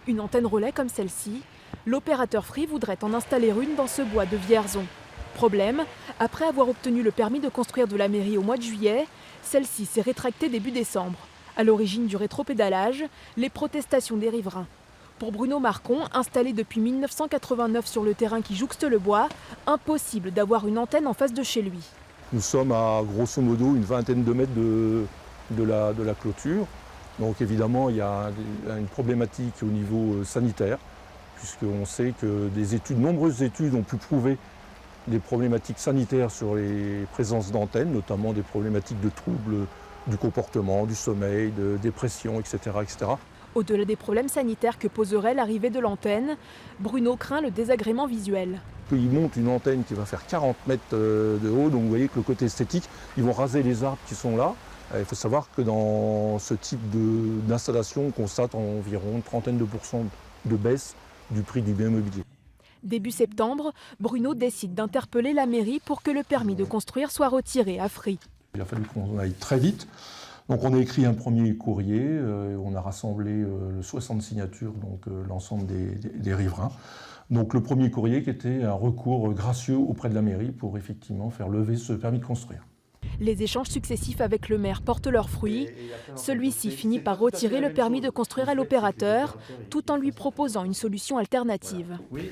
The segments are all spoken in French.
Une antenne relais comme celle-ci, l'opérateur Free voudrait en installer une dans ce bois de Vierzon. Problème, après avoir obtenu le permis de construire de la mairie au mois de juillet, celle-ci s'est rétractée début décembre. À l'origine du rétropédalage, les protestations des riverains. Pour Bruno Marcon, installé depuis 1989 sur le terrain qui jouxte le bois, impossible d'avoir une antenne en face de chez lui. Nous sommes à grosso modo une vingtaine de mètres de la clôture. Donc évidemment, il y a une problématique au niveau sanitaire, puisqu'on sait que nombreuses études ont pu prouver des problématiques sanitaires sur les présences d'antennes, notamment des problématiques de troubles du comportement, du sommeil, de dépression, etc. etc. Au-delà des problèmes sanitaires que poserait l'arrivée de l'antenne, Bruno craint le désagrément visuel. Ils montent une antenne qui va faire 40 mètres de haut, donc vous voyez que le côté esthétique, ils vont raser les arbres qui sont là. Il faut savoir que dans ce type d'installation, on constate environ une trentaine de pourcents de baisse du prix du bien immobilier. Début septembre, Bruno décide d'interpeller la mairie pour que le permis de construire soit retiré à Free. Il a fallu qu'on aille très vite. Donc on a écrit un premier courrier, on a rassemblé 60 signatures, donc l'ensemble des riverains. Donc le premier courrier qui était un recours gracieux auprès de la mairie pour effectivement faire lever ce permis de construire. Les échanges successifs avec le maire portent leurs fruits. Celui-ci finit par retirer le permis de construire à l'opérateur, tout en lui proposant une solution alternative. Oui.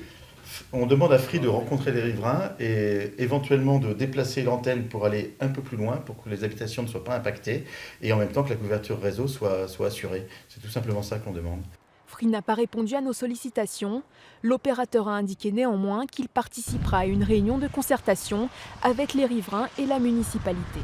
On demande à Free de rencontrer les riverains et éventuellement de déplacer l'antenne pour aller un peu plus loin, pour que les habitations ne soient pas impactées et en même temps que la couverture réseau soit assurée. C'est tout simplement ça qu'on demande. Free n'a pas répondu à nos sollicitations. L'opérateur a indiqué néanmoins qu'il participera à une réunion de concertation avec les riverains et la municipalité.